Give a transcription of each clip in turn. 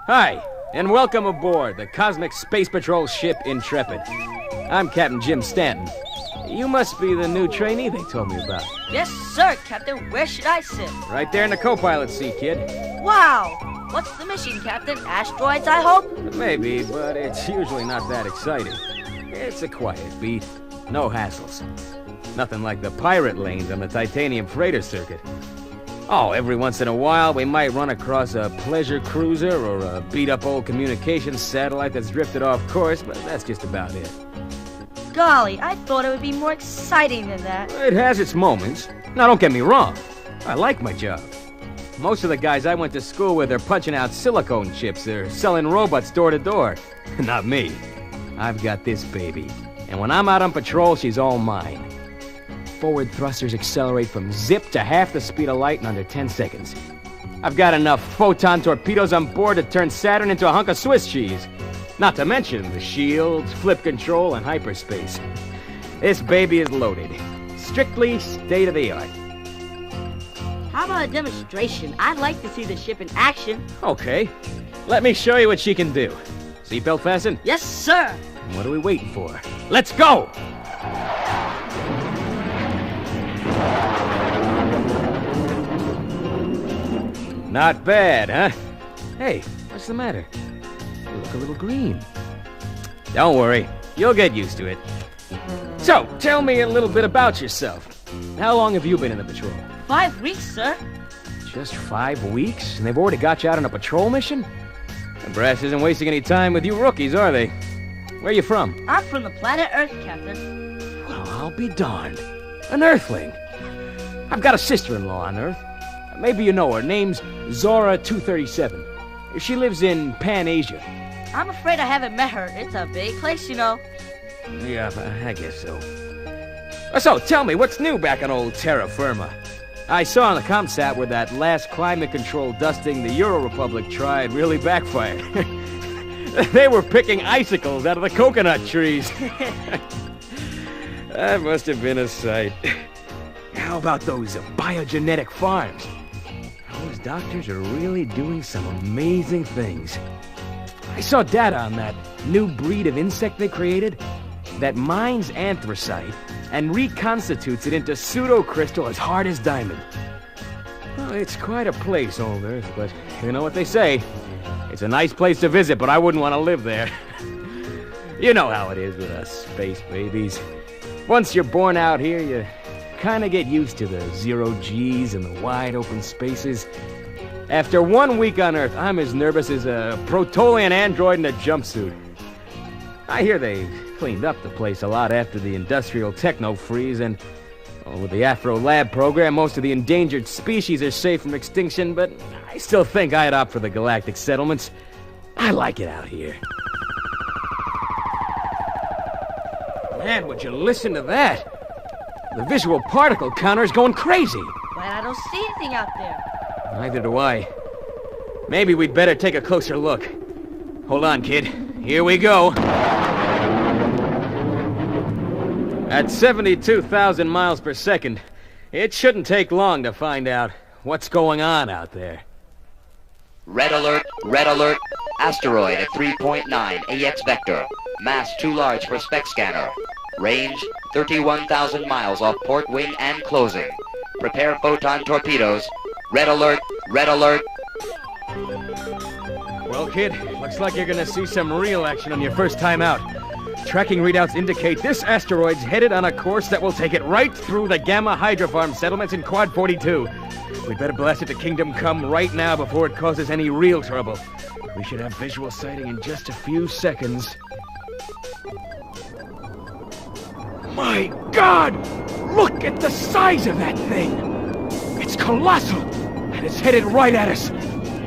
Hi, and welcome aboard the Cosmic Space Patrol ship Intrepid. I'm Captain Jim Stanton. You must be the new trainee they told me about. Yes, sir, Captain. Where should I sit? Right there in the co-pilot seat, kid. Wow! What's the mission, Captain? Asteroids, I hope? Maybe, but it's usually not that exciting. It's a quiet beat. No hassles. Nothing like the pirate lanes on the titanium freighter circuit. Oh, every once in a while we might run across a pleasure cruiser or a beat-up old communications satellite that's drifted off course, but that's just about it. Golly, I thought it would be more exciting than that. It has its moments. Now, don't get me wrong. I like my job. Most of the guys I went to school with are punching out silicone chips. They're selling robots door to door. Not me. I've got this baby. And when I'm out on patrol, she's all mine. Forward thrusters accelerate from zip to half the speed of light in under 10 seconds. I've got enough photon torpedoes on board to turn Saturn into a hunk of Swiss cheese. Not to mention the shields, flip control, and hyperspace. This baby is loaded. Strictly state-of-the-art. How about a demonstration? I'd like to see the ship in action. Okay. Let me show you what she can do. Seatbelt fastened? Yes, sir. What are we waiting for? Let's go! Not bad, huh? Hey, what's the matter? You look a little green. Don't worry, you'll get used to it. So, tell me a little bit about yourself. How long have you been in the patrol? 5 weeks, sir. Just 5 weeks? And they've already got you out on a patrol mission? The brass isn't wasting any time with you rookies, are they? Where are you from? I'm from the planet Earth, Captain. Well, I'll be darned. An Earthling. I've got a sister-in-law on Earth. Maybe you know her. Name's Zora 237. She lives in Pan-Asia. I'm afraid I haven't met her. It's a big place, you know. Yeah, I guess so. So, tell me, what's new back on old terra firma? I saw on the ComSat where that last climate control dusting the Euro Republic tried really backfired. They were picking icicles out of the coconut trees. That must have been a sight. How about those biogenetic farms? Those doctors are really doing some amazing things. I saw data on that new breed of insect they created that mines anthracite and reconstitutes it into pseudocrystal as hard as diamond. Well, it's quite a place, old Earth, but you know what they say. It's a nice place to visit, but I wouldn't want to live there. You know how it is with us space babies. Once you're born out here, you kind of get used to the zero G's and the wide open spaces. After 1 week on Earth, I'm as nervous as a Protolian android in a jumpsuit. I hear they cleaned up the place a lot after the industrial techno-freeze, and with the Afro Lab program, most of the endangered species are safe from extinction, but I still think I'd opt for the galactic settlements. I like it out here. Man, would you listen to that? The visual particle counter's going crazy. But I don't see anything out there. Neither do I. Maybe we'd better take a closer look. Hold on, kid. Here we go. At 72,000 miles per second, it shouldn't take long to find out what's going on out there. Red alert, asteroid at 3.9 AX vector, mass too large for spec scanner, range 31,000 miles off port wing and closing. Prepare photon torpedoes. Red alert. Well, kid, looks like you're gonna see some real action on your first time out. Tracking readouts indicate this asteroid's headed on a course that will take it right through the Gamma Hydra Farm settlements in Quad 42. We'd better blast it to Kingdom Come right now before it causes any real trouble. We should have visual sighting in just a few seconds. My God! Look at the size of that thing! It's colossal! And it's headed right at us!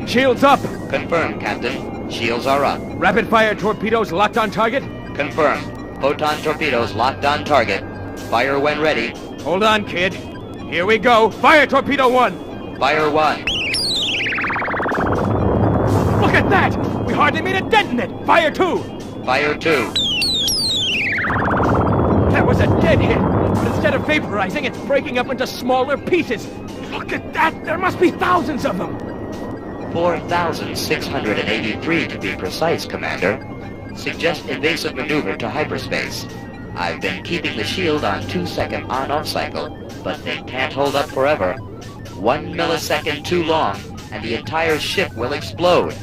Shields up! Confirmed, Captain. Shields are up. Rapid-fire torpedoes locked on target? Confirmed. Photon torpedoes locked on target. Fire when ready. Hold on, kid. Here we go. Fire torpedo 1! Fire 1. Look at that! We hardly made a dent in it! Fire 2! Fire 2. That was a dead hit, but instead of vaporizing, it's breaking up into smaller pieces. Look at that! There must be thousands of them! 4,683 to be precise, Commander, suggest evasive maneuver to hyperspace. I've been keeping the shield on 2-second on-off cycle, but they can't hold up forever. 1 millisecond too long, and the entire ship will explode.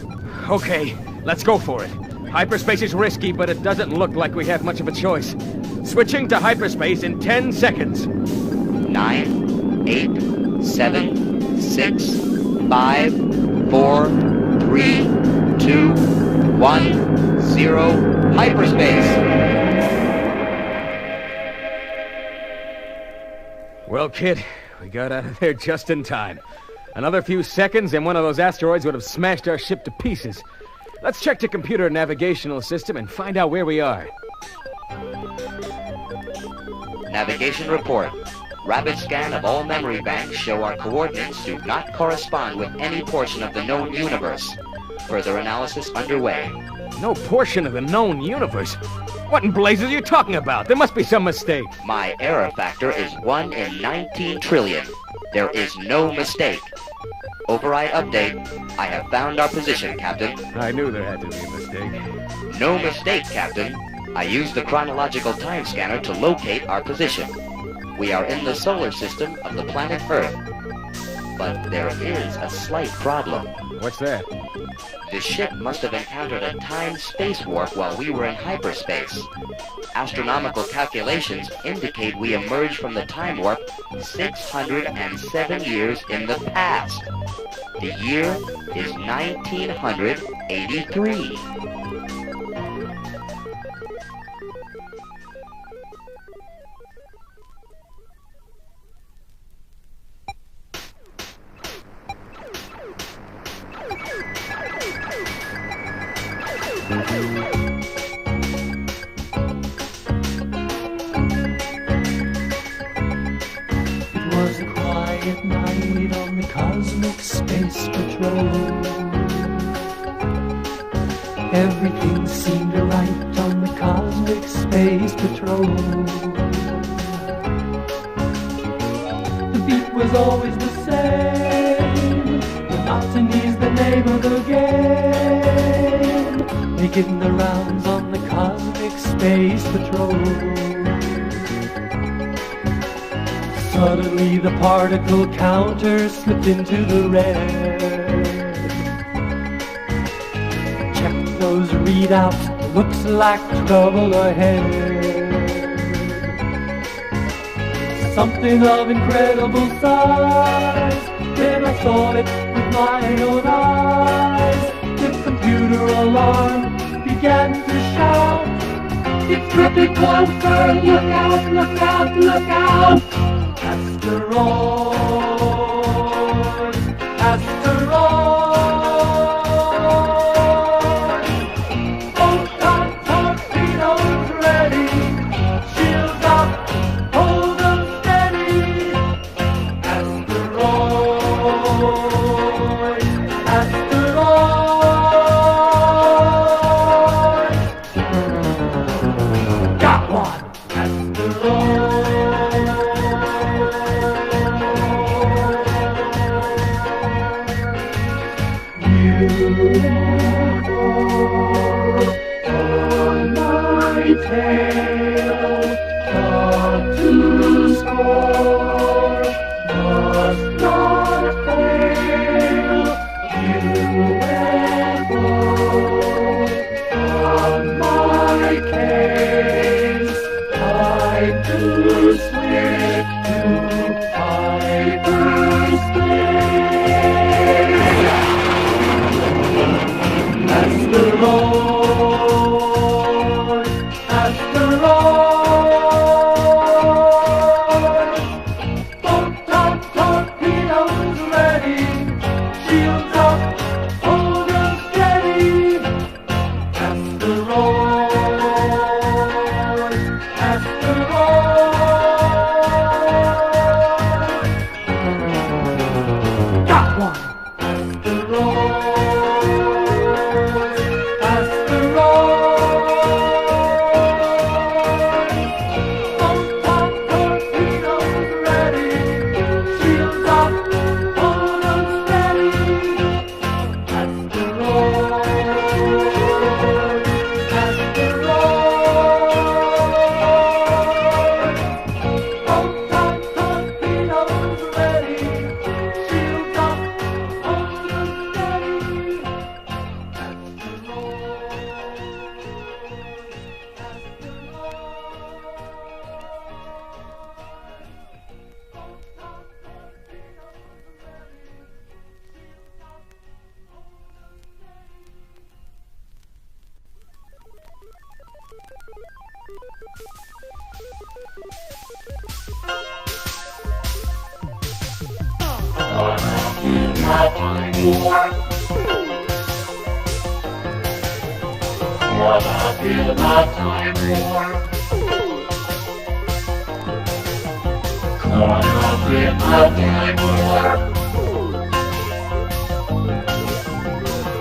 Okay, let's go for it. Hyperspace is risky, but it doesn't look like we have much of a choice. Switching to hyperspace in 10 seconds. 9, 8, 7, 6, 5, 4, 3, 2, 1, 0, hyperspace! Well, kid, we got out of there just in time. Another few seconds and one of those asteroids would have smashed our ship to pieces. Let's check the computer navigational system and find out where we are. Navigation report. Rapid scan of all memory banks show our coordinates do not correspond with any portion of the known universe. Further analysis underway. No portion of the known universe? What in blazes are you talking about? There must be some mistake. My error factor is 1 in 19 trillion. There is no mistake. Override update. I have found our position, Captain. I knew there had to be a mistake. No mistake, Captain. I used the chronological time scanner to locate our position. We are in the solar system of the planet Earth. But there is a slight problem. What's that? The ship must have encountered a time-space warp while we were in hyperspace. Astronomical calculations indicate we emerged from the time warp 607 years in the past. The year is 1983. It was a quiet night on the cosmic space patrol. Everything seemed right on the cosmic space patrol. The beat was always the same. Monotony's the name of the game. Making the rounds on the cosmic space patrol. Suddenly the particle counter slipped into the red. Check those readouts, looks like trouble ahead. Something of incredible size, then I saw it with my own eyes. The computer alarm began to shout, it's tripping closer, look out, look out, look out! Asteroids, asteroids. Photon torpedoes ready. Shields up, hold them steady. Asteroids, asteroids. Got one. Asteroids. On my tail, not to score, must not fail. UFO on my case, time to switch to hyperspace. Asteroid, asteroid. time war. Caught up in a time war. Caught up in a time war.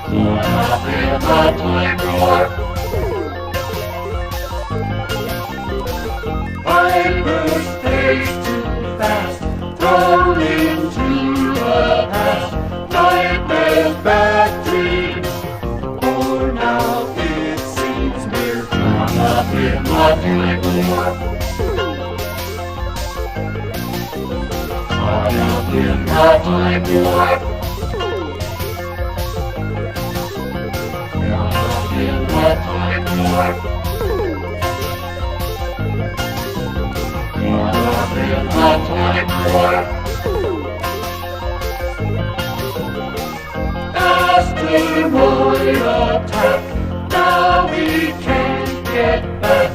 Caught up in a time war. Cyberspace too fast, thrown into the past. Nightmares, bad dreams, or now it seems we're caught up in the time war. Caught up in the time war. Caught up in the time war. Caught up in the time war. Asteroid attack, now we can't get back.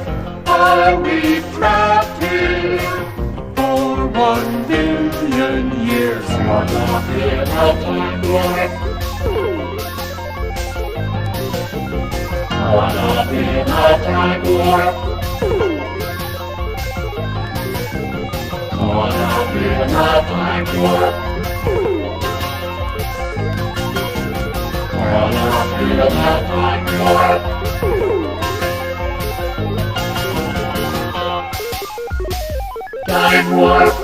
Are we trapped here for 1 billion years? Caught up in the time war. Caught up in the time war. Caught up in the time war. Caught up in the time war. Time warp.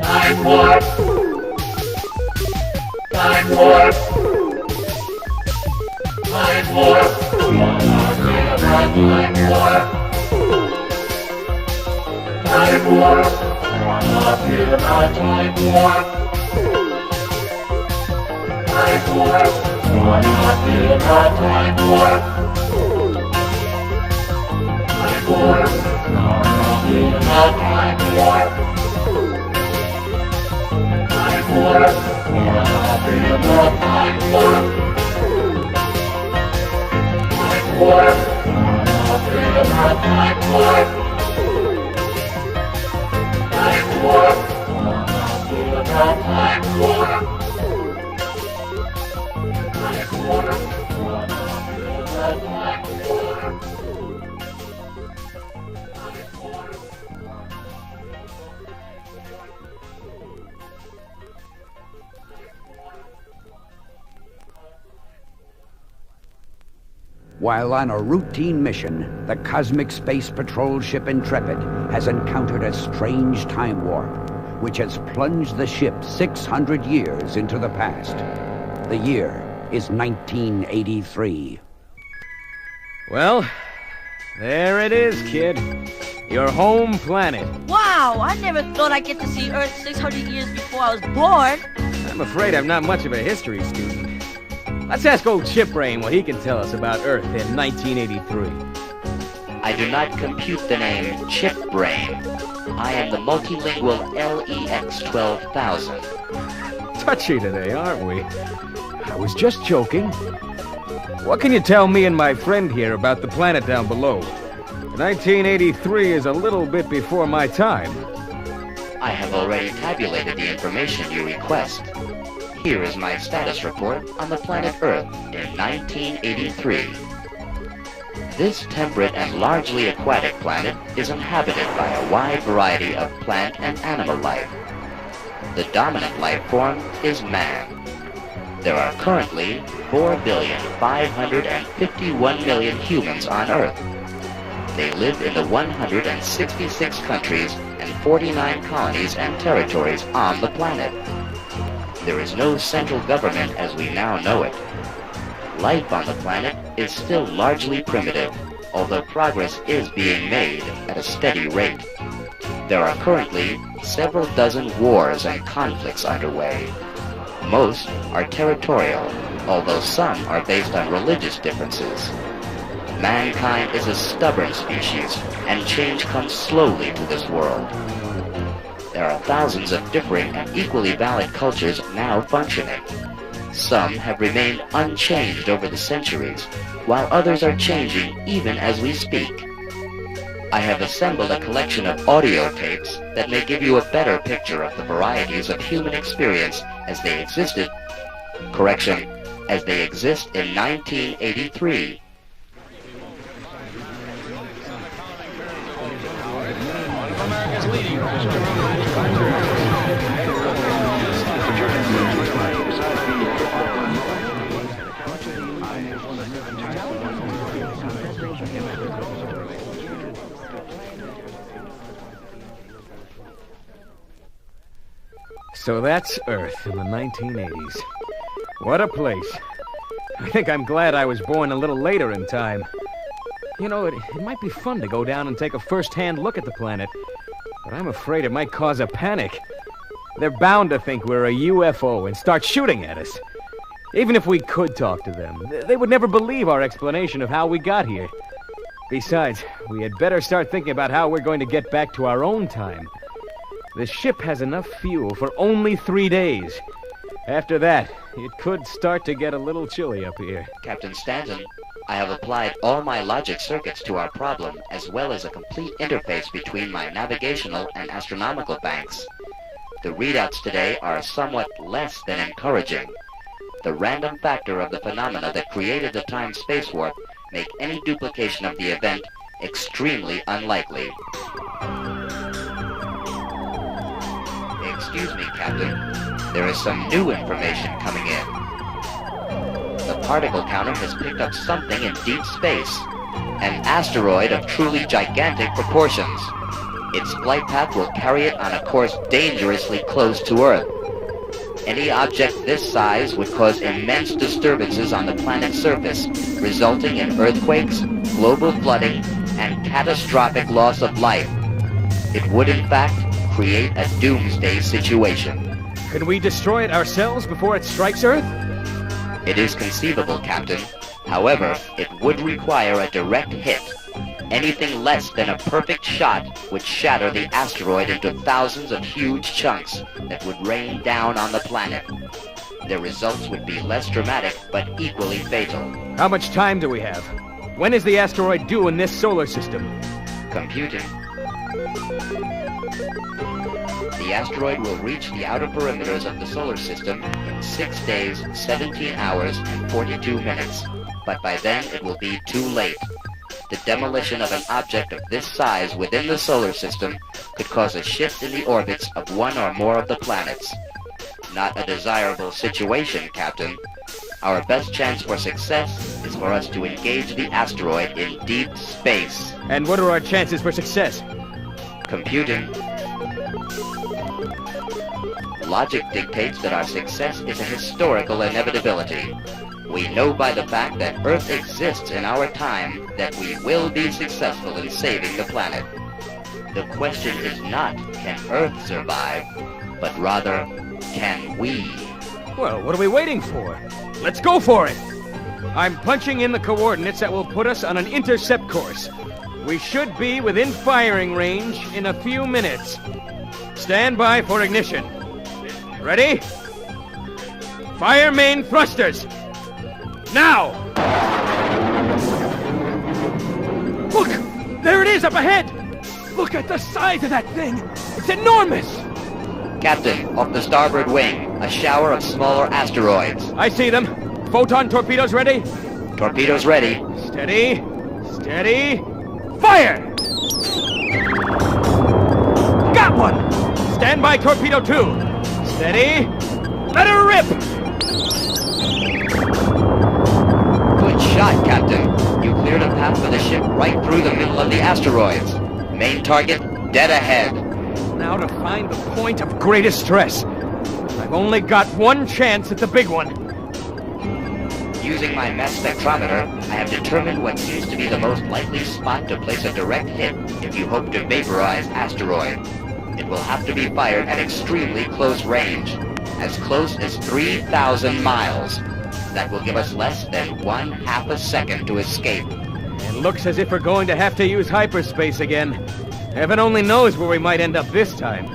Time warp. Time warp. Time warp. Caught up in the time warp. Time warp. Caught up in the time warp. Time warp. Caught up in the time warp. Time warp. Caught up in the time warp. Time warp. Caught up in the time warp. Time warp. Caught up in the time warp. Time warp. Caught up in the time warp. Time warp. Caught up in the time warp. While on a routine mission, the cosmic space patrol ship Intrepid has encountered a strange time warp, which has plunged the ship 600 years into the past. The year is 1983. Well, there it is, kid. Your home planet. Wow, I never thought I'd get to see Earth 600 years before I was born. I'm afraid I'm not much of a history student. Let's ask old Chipbrain what he can tell us about Earth in 1983. I do not compute the name Chipbrain. I am the multilingual LEX 12,000. Touchy today, aren't we? I was just joking. What can you tell me and my friend here about the planet down below? 1983 is a little bit before my time. I have already tabulated the information you request. Here is my status report on the planet Earth in 1983. This temperate and largely aquatic planet is inhabited by a wide variety of plant and animal life. The dominant life form is man. There are currently 4,551,000,000 humans on Earth. They live in the 166 countries and 49 colonies and territories on the planet. There is no central government as we now know it. Life on the planet is still largely primitive, although progress is being made at a steady rate. There are currently several dozen wars and conflicts underway. Most are territorial, although some are based on religious differences. Mankind is a stubborn species, and change comes slowly to this world. There are thousands of differing and equally valid cultures now functioning. Some have remained unchanged over the centuries, while others are changing even as we speak. I have assembled a collection of audio tapes that may give you a better picture of the varieties of human experience as they existed. Correction, as they exist in 1983. So that's Earth in the 1980s. What a place. I think I'm glad I was born a little later in time. You know, it might be fun to go down and take a first-hand look at the planet, but I'm afraid it might cause a panic. They're bound to think we're a UFO and start shooting at us. Even if we could talk to them, they would never believe our explanation of how we got here. Besides, we had better start thinking about how we're going to get back to our own time. The ship has enough fuel for only 3 days. After that, it could start to get a little chilly up here. Captain Stanton, I have applied all my logic circuits to our problem, as well as a complete interface between my navigational and astronomical banks. The readouts today are somewhat less than encouraging. The random factor of the phenomena that created the time-space warp make any duplication of the event extremely unlikely. Excuse me, Captain. There is some new information coming in. The particle counter has picked up something in deep space. An asteroid of truly gigantic proportions. Its flight path will carry it on a course dangerously close to Earth. Any object this size would cause immense disturbances on the planet's surface, resulting in earthquakes, global flooding, and catastrophic loss of life. It would, in fact, create a doomsday situation. Can we destroy it ourselves before it strikes Earth? It is conceivable, Captain. However, it would require a direct hit. Anything less than a perfect shot would shatter the asteroid into thousands of huge chunks that would rain down on the planet. The results would be less dramatic, but equally fatal. How much time do we have? When is the asteroid due in this solar system? Computing. The asteroid will reach the outer perimeters of the solar system in 6 days, 17 hours, and 42 minutes. But by then, it will be too late. The demolition of an object of this size within the solar system could cause a shift in the orbits of one or more of the planets. Not a desirable situation, Captain. Our best chance for success is for us to engage the asteroid in deep space. And what are our chances for success? Computing. Logic dictates that our success is a historical inevitability. We know by the fact that Earth exists in our time that we will be successful in saving the planet. The question is not, can Earth survive, but rather, can we? Well, what are we waiting for? Let's go for it! I'm punching in the coordinates that will put us on an intercept course. We should be within firing range in a few minutes. Stand by for ignition. Ready? Fire main thrusters! Now! Look! There it is up ahead! Look at the size of that thing! It's enormous! Captain, off the starboard wing, a shower of smaller asteroids. I see them. Photon torpedoes ready? Torpedoes ready. Steady. Steady. Fire! Got one! Stand by torpedo 2. Steady. Let her rip! Good shot, Captain. You cleared a path for the ship right through the middle of the asteroids. Main target, dead ahead. Now to find the point of greatest stress. I've only got one chance at the big one. Using my mass spectrometer, I have determined what seems to be the most likely spot to place a direct hit if you hope to vaporize asteroid. It will have to be fired at extremely close range, as close as 3,000 miles. That will give us less than 1/2 second to escape. It looks as if we're going to have to use hyperspace again. Heaven only knows where we might end up this time.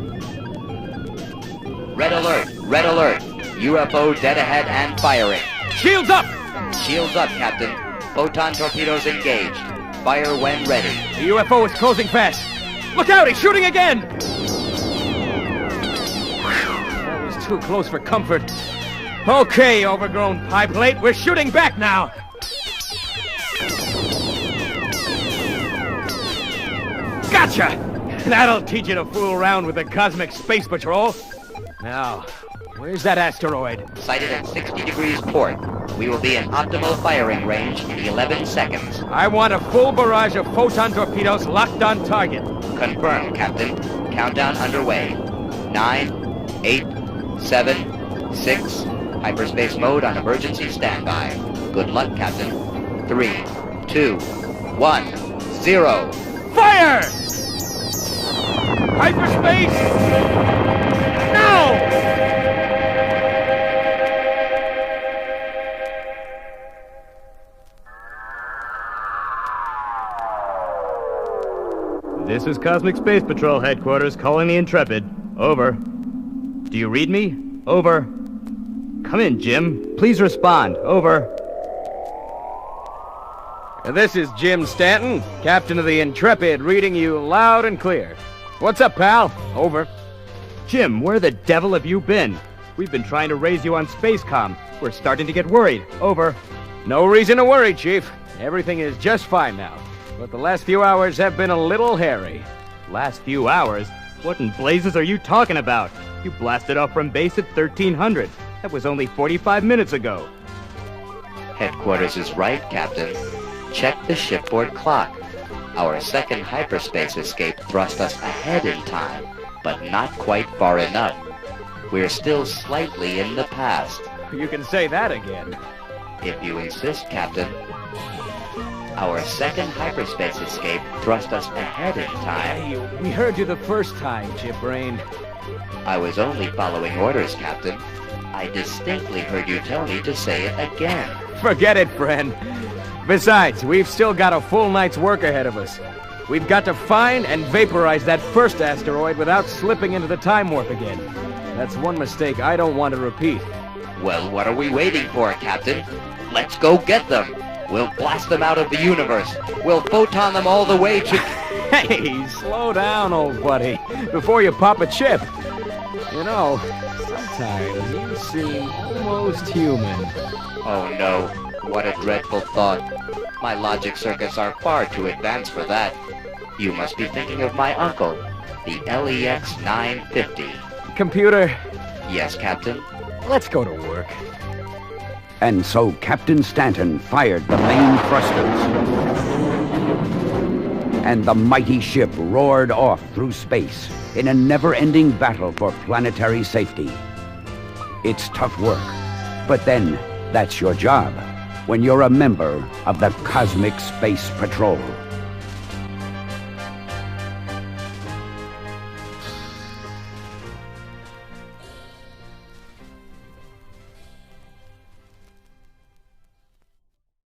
Red alert! Red alert! UFO dead ahead and firing. Shields up! Shields up, Captain. Photon torpedoes engaged. Fire when ready. The UFO is closing fast. Look out, he's shooting again! That was too close for comfort. Okay, overgrown pie plate, we're shooting back now. Gotcha! That'll teach you to fool around with the Cosmic Space Patrol. Now, where's that asteroid? Sighted at 60 degrees port. We will be in optimal firing range in 11 seconds. I want a full barrage of photon torpedoes locked on target. Confirmed, Captain. Countdown underway. 9, 8, 7, 6. Hyperspace mode on emergency standby. Good luck, Captain. 3, 2, 1, 0. Fire! Hyperspace! Now! This is Cosmic Space Patrol Headquarters calling the Intrepid. Over. Do you read me? Over. Come in, Jim. Please respond. Over. This is Jim Stanton, captain of the Intrepid, reading you loud and clear. What's up, pal? Over. Jim, where the devil have you been? We've been trying to raise you on Spacecom. We're starting to get worried. Over. No reason to worry, Chief. Everything is just fine now. But the last few hours have been a little hairy. Last few hours? What in blazes are you talking about? You blasted off from base at 1300. That was only 45 minutes ago. Headquarters is right, Captain. Check the shipboard clock. Our second hyperspace escape thrust us ahead in time, but not quite far enough. We're still slightly in the past. You can say that again. If you insist, Captain. Our second hyperspace escape thrust us ahead in time. Hey, we heard you the first time, Chipbrain. I was only following orders, Captain. I distinctly heard you tell me to say it again. Forget it, friend. Besides, we've still got a full night's work ahead of us. We've got to find and vaporize that first asteroid without slipping into the time warp again. That's one mistake I don't want to repeat. Well, what are we waiting for, Captain? Let's go get them. We'll blast them out of the universe. We'll photon them all the way to... Hey, slow down, old buddy, before you pop a chip. You know, sometimes you seem almost human. Oh no, what a dreadful thought. My logic circuits are far too advanced for that. You must be thinking of my uncle, the LEX 950. Computer. Yes, Captain? Let's go to work. And so Captain Stanton fired the main thrusters. And the mighty ship roared off through space in a never-ending battle for planetary safety. It's tough work, but then that's your job when you're a member of the Cosmic Space Patrol.